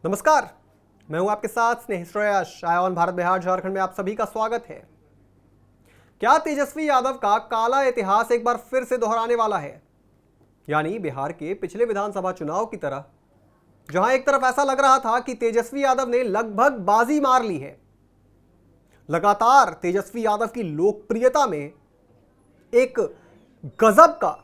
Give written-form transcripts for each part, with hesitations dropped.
नमस्कार, मैं हूं आपके साथ स्नेहित आया भारत बिहार झारखंड में आप सभी का स्वागत है। क्या तेजस्वी यादव का काला इतिहास एक बार फिर से दोहराने वाला है? यानी बिहार के पिछले विधानसभा चुनाव की तरह, जहां एक तरफ ऐसा लग रहा था कि तेजस्वी यादव ने लगभग बाजी मार ली है। लगातार तेजस्वी यादव की लोकप्रियता में एक गजब का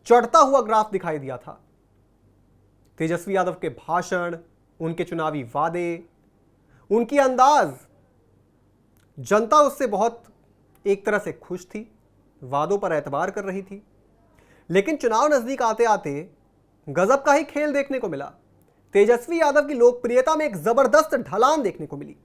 चढ़ता हुआ ग्राफ दिखाई दिया था। तेजस्वी यादव के भाषण, उनके चुनावी वादे, उनकी अंदाज, जनता उससे बहुत एक तरह से खुश थी, वादों पर एतबार कर रही थी। लेकिन चुनाव नजदीक आते आते गजब का ही खेल देखने को मिला। तेजस्वी यादव की लोकप्रियता में एक जबरदस्त ढलान देखने को मिली।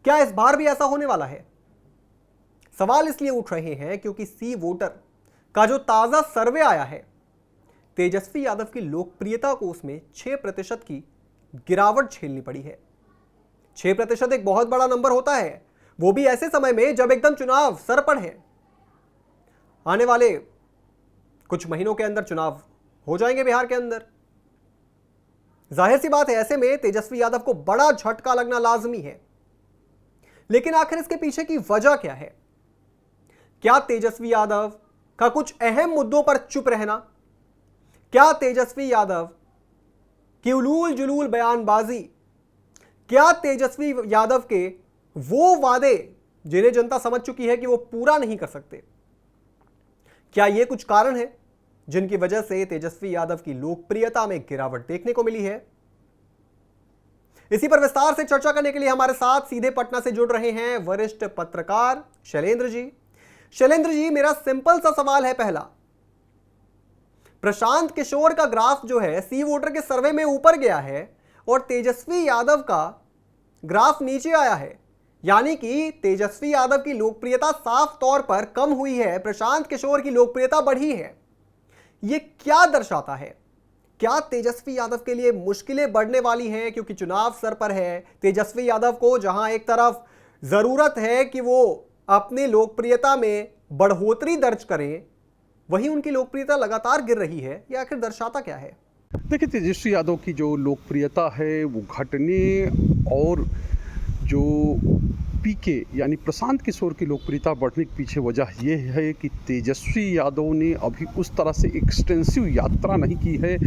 क्या इस बार भी ऐसा होने वाला है? सवाल इसलिए उठ रहे हैं क्योंकि सी वोटर का जो ताजा सर्वे आया है, तेजस्वी यादव की लोकप्रियता को उसमें 6% की गिरावट झेलनी पड़ी है। 6% एक बहुत बड़ा नंबर होता है, वो भी ऐसे समय में जब एकदम चुनाव सर पर है। आने वाले कुछ महीनों के अंदर चुनाव हो जाएंगे बिहार के अंदर। जाहिर सी बात है, ऐसे में तेजस्वी यादव को बड़ा झटका लगना लाजमी है। लेकिन आखिर इसके पीछे की वजह क्या है? क्या तेजस्वी यादव का कुछ अहम मुद्दों पर चुप रहना, क्या तेजस्वी यादव की उलूल जुलूल बयानबाजी, क्या तेजस्वी यादव के वो वादे जिन्हें जनता समझ चुकी है कि वो पूरा नहीं कर सकते, क्या ये कुछ कारण है जिनकी वजह से तेजस्वी यादव की लोकप्रियता में गिरावट देखने को मिली है? इसी पर विस्तार से चर्चा करने के लिए हमारे साथ सीधे पटना से जुड़ रहे हैं वरिष्ठ पत्रकार शैलेंद्र जी। शैलेंद्र जी, मेरा सिंपल सा सवाल है पहला, प्रशांत किशोर का ग्राफ जो है सी वोटर के सर्वे में ऊपर गया है और तेजस्वी यादव का ग्राफ नीचे आया है, यानी कि तेजस्वी यादव की लोकप्रियता साफ तौर पर कम हुई है, प्रशांत किशोर की लोकप्रियता बढ़ी है। यह क्या दर्शाता है? क्या तेजस्वी यादव के लिए मुश्किलें बढ़ने वाली हैं क्योंकि चुनाव सर पर है? तेजस्वी यादव को जहां एक तरफ जरूरत है कि वो अपनी लोकप्रियता में बढ़ोतरी दर्ज करें, वहीं उनकी लोकप्रियता लगातार गिर रही है। यह आखिर दर्शाता क्या है? देखिए, तेजस्वी यादव की जो लोकप्रियता है वो घटने और जो पीके यानी प्रशांत किशोर की लोकप्रियता बढ़ने के पीछे वजह यह है कि तेजस्वी यादव ने अभी उस तरह से एक्सटेंसिव यात्रा नहीं की है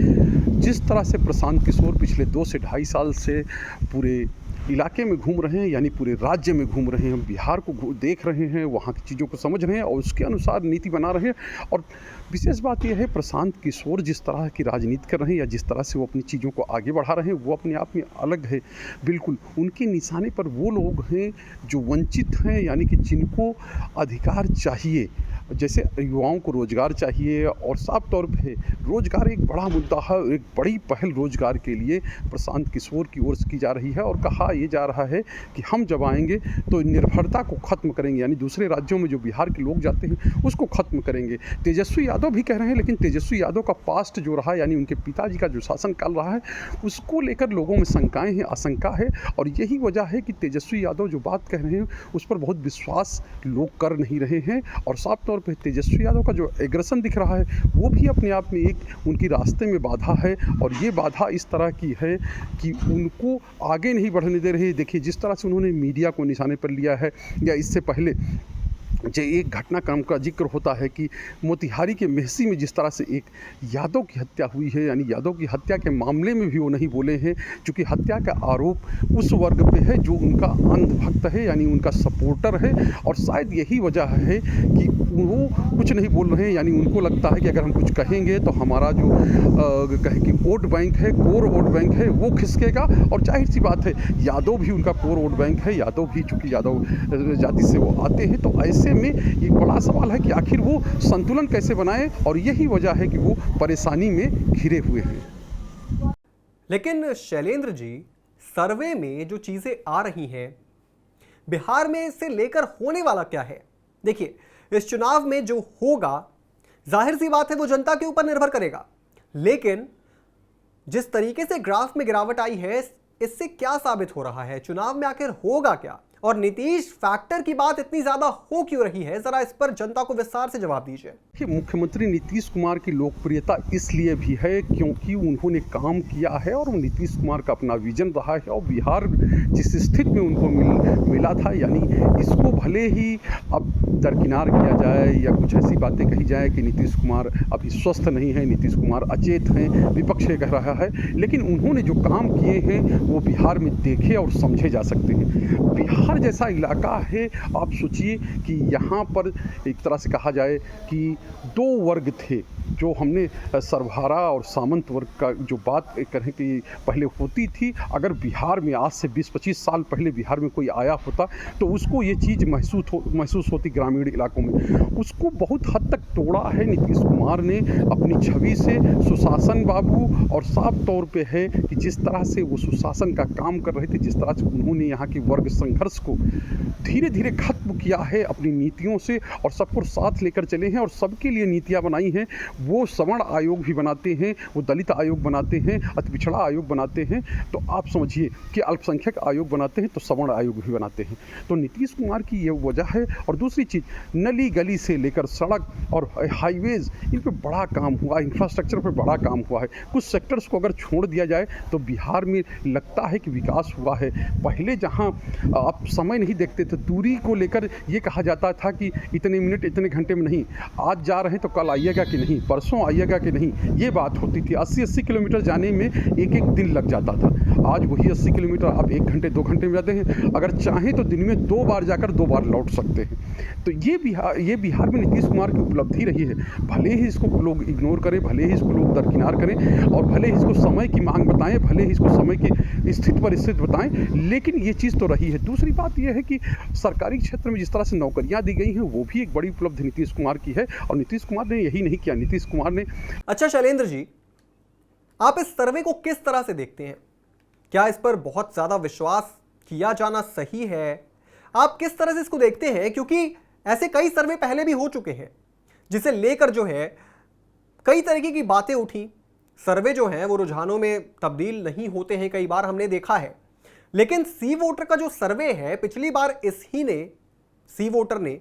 जिस तरह से प्रशांत किशोर पिछले 2 से ढाई साल से पूरे इलाके में घूम रहे हैं, यानी पूरे राज्य में घूम रहे हैं, बिहार को देख रहे हैं, वहाँ की चीज़ों को समझ रहे हैं और उसके अनुसार नीति बना रहे हैं। और विशेष बात यह है, प्रशांत किशोर जिस तरह की राजनीति कर रहे हैं या जिस तरह से वो अपनी चीज़ों को आगे बढ़ा रहे हैं, वो अपने आप में अलग है। बिल्कुल उनके निशाने पर वो लोग हैं जो वंचित हैं, यानी कि जिनको अधिकार चाहिए, जैसे युवाओं को रोज़गार चाहिए। और साफ तौर पे रोज़गार एक बड़ा मुद्दा है, एक बड़ी पहल रोज़गार के लिए प्रशांत किशोर की ओर से की जा रही है। और कहा ये जा रहा है कि हम जब आएंगे तो निर्भरता को ख़त्म करेंगे, यानी दूसरे राज्यों में जो बिहार के लोग जाते हैं उसको ख़त्म करेंगे। तेजस्वी यादव भी कह रहे हैं, लेकिन तेजस्वी यादव का पास्ट जो रहा, यानी उनके पिताजी का जो शासनकाल रहा है, उसको लेकर लोगों में शंकाएँ हैं, आशंका है। और यही वजह है कि तेजस्वी यादव जो बात कह रहे हैं उस पर बहुत विश्वास लोग कर नहीं रहे हैं। और साफ तौर पे तेजस्वी यादव का जो एग्रेशन दिख रहा है वो भी अपने आप में एक उनकी रास्ते में बाधा है। और ये बाधा इस तरह की है कि उनको आगे नहीं बढ़ने दे रही है। देखिए, जिस तरह से उन्होंने मीडिया को निशाने पर लिया है, या इससे पहले जो एक घटनाक्रम का जिक्र होता है कि मोतिहारी के मेहसी में जिस तरह से एक यादव की हत्या हुई है, यानी यादव की हत्या के मामले में भी वो नहीं बोले हैं, क्योंकि हत्या का आरोप उस वर्ग पे है जो उनका अंधभक्त है, यानी उनका सपोर्टर है। और शायद यही वजह है कि वो कुछ नहीं बोल रहे हैं, यानी उनको लगता है कि अगर हम कुछ कहेंगे तो हमारा जो कहे कि वोट बैंक है, कोर वोट बैंक है, वो खिसकेगा। और जाहिर सी बात है, यादव भी उनका कोर वोट बैंक है, यादव भी चूँकि यादव जाति से वो आते हैं। तो ऐसे में एक बड़ा सवाल है कि आखिर वो संतुलन कैसे बनाए, और यही वजह है कि वो परेशानी में घिरे हुए हैं। लेकिन शैलेंद्र जी, सर्वे में जो चीजें आ रही हैं, बिहार में इससे लेकर होने वाला क्या है? देखिए, इस चुनाव में जो होगा, जाहिर सी बात है वो जनता के ऊपर निर्भर करेगा। लेकिन जिस तरीके से ग्राफ में गिरावट आई है, इससे क्या साबित हो रहा है? चुनाव में आखिर होगा क्या? और नीतीश फैक्टर की बात इतनी ज्यादा हो क्यों रही है, जरा इस पर जनता को विस्तार से जवाब दीजिए। कि मुख्यमंत्री नीतीश कुमार की लोकप्रियता इसलिए भी है क्योंकि उन्होंने काम किया है और नीतीश कुमार का अपना विजन रहा है और बिहार जिस स्थिति में उनको मिला था, यानी इसको भले ही अब दरकिनार किया जाए या कुछ ऐसी बातें कही जाए कि नीतीश कुमार अभी स्वस्थ नहीं है, नीतीश कुमार अचेत हैं, विपक्ष ये कह रहा है, लेकिन उन्होंने जो काम किए हैं वो बिहार में देखे और समझे जा सकते हैं। बिहार जैसा इलाका है, आप सोचिए कि यहाँ पर एक तरह से कहा जाए कि दो वर्ग थे जो हमने सर्वहारा और सामंत वर्ग का जो बात करें कि पहले होती थी, अगर बिहार में आज से 20-25 साल पहले बिहार में कोई आया होता तो उसको ये चीज़ महसूस होती ग्रामीण इलाकों में। उसको बहुत हद तक तोड़ा है नीतीश कुमार ने अपनी छवि से, सुशासन बाबू, और साफ तौर पे है कि जिस तरह से वो सुशासन का काम कर रहे थे, जिस तरह से उन्होंने यहाँ की वर्ग संघर्ष को धीरे धीरे खत्म किया है अपनी नीतियों से और सबको साथ लेकर चले हैं और सबके लिए नीतियाँ बनाई हैं। वो सवर्ण आयोग भी बनाते हैं, वो दलित आयोग बनाते हैं, अति पिछड़ा आयोग बनाते हैं, तो आप समझिए कि अल्पसंख्यक आयोग बनाते हैं तो सवर्ण आयोग भी बनाते हैं। तो नीतीश कुमार की ये वजह है। और दूसरी चीज़, नली गली से लेकर सड़क और हाईवेज़, इन पर बड़ा काम हुआ, इंफ्रास्ट्रक्चर पर बड़ा काम हुआ है। कुछ सेक्टर्स को अगर छोड़ दिया जाए तो बिहार में लगता है कि विकास हुआ है। पहले जहाँ आप समय नहीं देखते थे, दूरी को लेकर ये कहा जाता था कि इतने मिनट इतने घंटे में नहीं, आज जा रहे हैं तो कल आइएगा कि नहीं, परसों आइएगा कि नहीं, ये बात होती थी। 80-80 किलोमीटर जाने में एक दिन लग जाता था। आज वही 80 किलोमीटर आप 1 घंटे 2 घंटे में जाते हैं। अगर चाहें तो दिन में 2 बार जाकर 2 बार लौट सकते हैं। तो ये बिहार में नीतीश कुमार की उपलब्धि रही है। भले ही इसको लोग इग्नोर करें, भले ही इसको लोग दरकिनार करें और भले ही इसको समय की मांग बताएं, भले ही इसको समय की स्थिति पर स्थित बताएं, लेकिन ये चीज़ तो रही है। दूसरी बात यह है कि सरकारी क्षेत्र में जिस तरह से नौकरियां दी गई हैं वो भी एक बड़ी उपलब्धि नीतीश कुमार की है और नीतीश कुमार ने यही नहीं किया, नीतीश कुमार ने। अच्छा शैलेंद्र जी, आप इस सर्वे को किस तरह से देखते हैं? क्या इस पर बहुत ज्यादा विश्वास किया जाना सही है? आप किस तरह से इसको देखते हैं? क्योंकि ऐसे कई सर्वे पहले भी हो चुके हैं जिसे लेकर जो है कई तरीके की बातें उठी। सर्वे जो हैं वो रुझानों में तब्दील नहीं होते हैं, कई बार हमने देखा है। लेकिन सी वोटर का जो सर्वे है, पिछली बार सी वोटर ने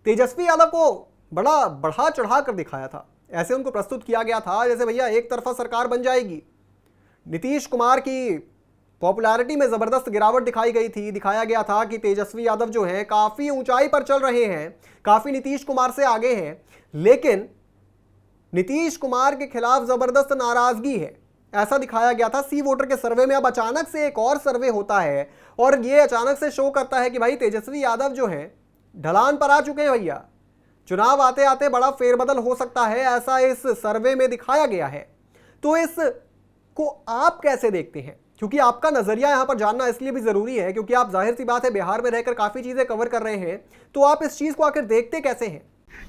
तेजस्वी यादव को बड़ा बढ़ा चढ़ा कर दिखाया था। ऐसे उनको प्रस्तुत किया गया था जैसे भैया एक तरफा सरकार बन जाएगी। नीतीश कुमार की पॉपुलैरिटी में जबरदस्त गिरावट दिखाई गई थी। दिखाया गया था कि तेजस्वी यादव जो हैं काफी ऊंचाई पर चल रहे हैं, काफी नीतीश कुमार से आगे हैं, लेकिन नीतीश कुमार के खिलाफ जबरदस्त नाराजगी है, ऐसा दिखाया गया था सी वोटर के सर्वे में। अब अचानक से एक और सर्वे होता है और ये अचानक से शो करता है कि भाई तेजस्वी यादव जो हैं ढलान पर आ चुके हैं भैया, चुनाव आते आते बड़ा फेरबदल हो सकता है, ऐसा इस सर्वे में दिखाया गया है। तो इसको आप कैसे देखते हैं? क्योंकि आपका नजरिया यहां पर जानना इसलिए भी जरूरी है क्योंकि आप जाहिर सी बात है बिहार में रहकर काफी चीजें कवर कर रहे हैं, तो आप इस चीज को आखिर देखते कैसे हैं?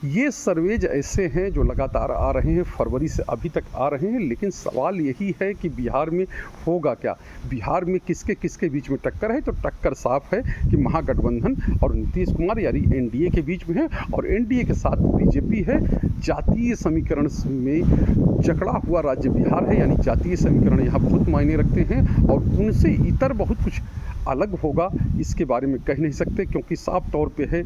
ये सर्वेज ऐसे हैं जो लगातार आ रहे हैं, फरवरी से अभी तक आ रहे हैं, लेकिन सवाल यही है कि बिहार में होगा क्या, बिहार में किसके किसके बीच में टक्कर है। तो टक्कर साफ है कि महागठबंधन और नीतीश कुमार यानी एनडीए के बीच में है और एनडीए के साथ बीजेपी है। जातीय समीकरण में जकड़ा हुआ राज्य बिहार है, यानी जातीय समीकरण यहाँ बहुत मायने रखते हैं और उनसे इतर बहुत कुछ अलग होगा इसके बारे में कह नहीं सकते, क्योंकि साफ तौर पे है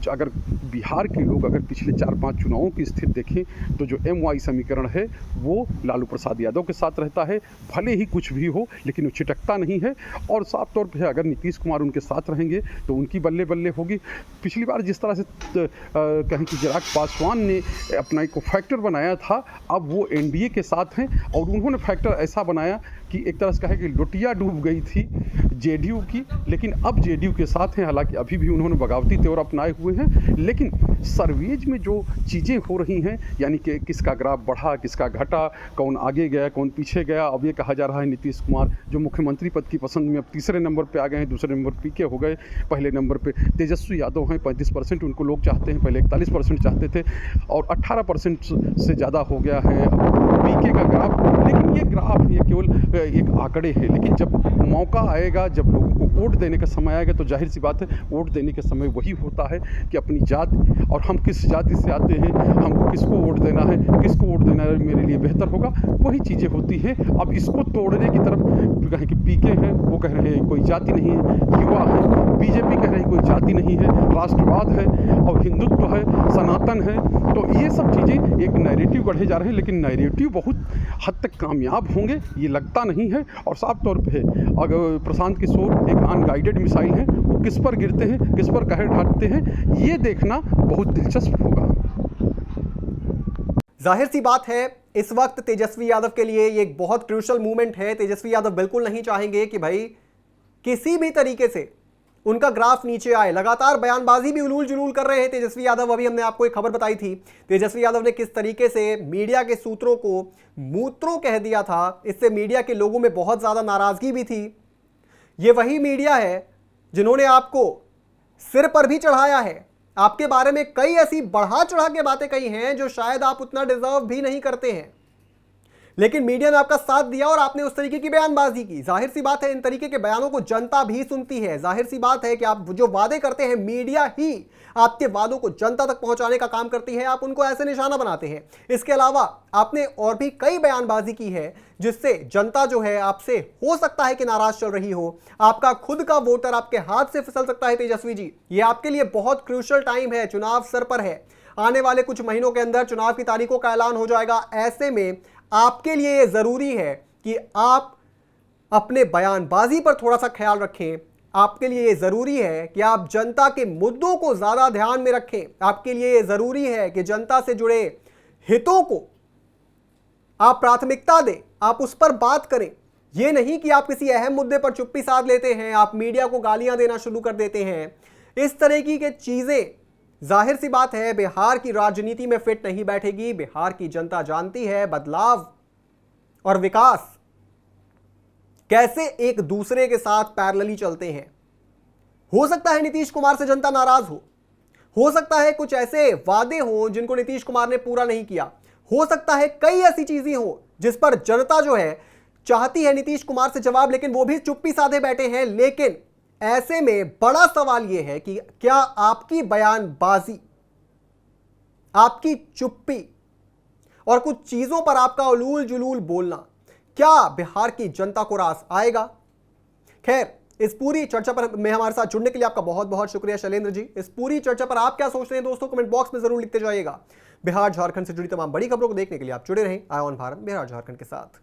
अगर बिहार के लोग अगर पिछले 4-5 चुनावों की स्थिति देखें तो जो MY समीकरण है वो लालू प्रसाद यादव के साथ रहता है, भले ही कुछ भी हो लेकिन वो छिटकता नहीं है। और साफ तौर पे अगर नीतीश कुमार उनके साथ रहेंगे तो उनकी बल्ले बल्ले होगी। पिछली बार जिस तरह से कहें कि चिराग पासवान ने अपना एक फैक्टर बनाया था, अब वो एनडीए के साथ हैं और उन्होंने फैक्टर ऐसा बनाया कि एक तरह से कहे कि लुटिया डूब गई थी जेडीयू की, लेकिन अब जेडीयू के साथ हैं। हालांकि अभी भी उन्होंने बगावती तेवर अपनाए हुए हैं, लेकिन सर्वेज में जो चीज़ें हो रही हैं यानी कि किसका ग्राफ बढ़ा किसका घटा, कौन आगे गया कौन पीछे गया। अब ये कहा जा रहा है नीतीश कुमार जो मुख्यमंत्री पद की पसंद में अब तीसरे नंबर पे आ गए हैं, दूसरे नंबर पीके हो गए, पहले नंबर पे तेजस्वी यादव हैं 35% उनको लोग चाहते हैं, पहले 41% चाहते थे और 18% से ज़्यादा हो गया है पीके का ग्राफ। लेकिन ये ग्राफ ये केवल एक आंकड़े हैं, लेकिन जब मौका आएगा, जब लोगों को वोट देने का समय आएगा तो जाहिर सी बात है वोट देने के समय वही होता है कि अपनी जात और हम किस जाति से आते हैं, हमको किसको वोट देना है, किसको वोट देना है मेरे लिए बेहतर होगा, वही चीज़ें होती हैं। अब इसको तोड़ने की तरफ कहें कि पीके हैं, वो कह रहे हैं कोई जाति नहीं है, युवा है, बीजेपी कह रही है कोई जाति नहीं है, राष्ट्रवाद है और हिंदुत्व है, सनातन है। तो ये सब चीज़ें एक नैरेटिव गढ़े जा रहे हैं, लेकिन नैरेटिव बहुत हद तक कामयाब होंगे ये लगता नहीं है। और साफ तौर पे है, अगर प्रशांत किशोर एक अनगाइडेड मिसाइल है, वो किस पर गिरते हैं, किस पर कहर ढाटते हैं, ये देखना बहुत दिलचस्प होगा। जाहिर सी बात है इस वक्त तेजस्वी यादव के लिए ये एक बहुत क्रूशल मूवमेंट है। तेजस्वी यादव बिल्कुल नहीं चाहेंगे कि भाई किसी भी तरीके से उनका ग्राफ नीचे आए। लगातार बयानबाजी भी उलूल जुलूल कर रहे हैं तेजस्वी यादव। अभी हमने आपको एक खबर बताई थी, तेजस्वी यादव ने किस तरीके से मीडिया के सूत्रों को मूत्रों कह दिया था। इससे मीडिया के लोगों में बहुत ज्यादा नाराजगी भी थी। ये वही मीडिया है जिन्होंने आपको सिर पर भी चढ़ाया है, आपके बारे में कई ऐसी बढ़ा चढ़ा के बातें कही हैं जो शायद आप उतना डिजर्व भी नहीं करते हैं, लेकिन मीडिया ने आपका साथ दिया और आपने उस तरीके की बयानबाजी की। जाहिर सी बात है इन तरीके के बयानों को जनता भी सुनती है। जाहिर सी बात है कि आप जो वादे करते हैं, मीडिया ही आपके वादों को जनता तक पहुंचाने का काम करती है, आप उनको ऐसे निशाना बनाते हैं। इसके अलावा आपने और भी कई बयानबाजी की है जिससे जनता जो है आपसे हो सकता है कि नाराज चल रही हो। आपका खुद का वोटर आपके हाथ से फिसल सकता है तेजस्वी जी। ये आपके लिए बहुत क्रूशल टाइम है, चुनाव सर पर है। आने वाले कुछ महीनों के अंदर चुनाव की तारीखों का ऐलान हो जाएगा। ऐसे में आपके लिए यह जरूरी है कि आप अपने बयानबाजी पर थोड़ा सा ख्याल रखें। आपके लिए यह जरूरी है कि आप जनता के मुद्दों को ज्यादा ध्यान में रखें। आपके लिए यह जरूरी है कि जनता से जुड़े हितों को आप प्राथमिकता दें, आप उस पर बात करें। यह नहीं कि आप किसी अहम मुद्दे पर चुप्पी साध लेते हैं, आप मीडिया को गालियां देना शुरू कर देते हैं। इस तरह की चीजें जाहिर सी बात है बिहार की राजनीति में फिट नहीं बैठेगी। बिहार की जनता जानती है बदलाव और विकास कैसे एक दूसरे के साथ पैरेलली चलते हैं। हो सकता है नीतीश कुमार से जनता नाराज हो सकता है कुछ ऐसे वादे हों जिनको नीतीश कुमार ने पूरा नहीं किया, हो सकता है कई ऐसी चीजें हों जिस पर जनता जो है चाहती है नीतीश कुमार से जवाब, लेकिन वो भी चुप्पी साधे बैठे हैं। लेकिन ऐसे में बड़ा सवाल यह है कि क्या आपकी बयानबाजी, आपकी चुप्पी और कुछ चीजों पर आपका उलूल जुलूल बोलना, क्या बिहार की जनता को रास आएगा? खैर, इस पूरी चर्चा पर में हमारे साथ जुड़ने के लिए आपका बहुत बहुत शुक्रिया शैलेंद्र जी। इस पूरी चर्चा पर आप क्या सोचते हैं दोस्तों, कमेंट बॉक्स में जरूर लिखते जाइएगा। बिहार झारखंड से जुड़ी तमाम बड़ी खबरों को देखने के लिए आप जुड़े रहें आय ऑन भारत बिहार झारखंड के साथ।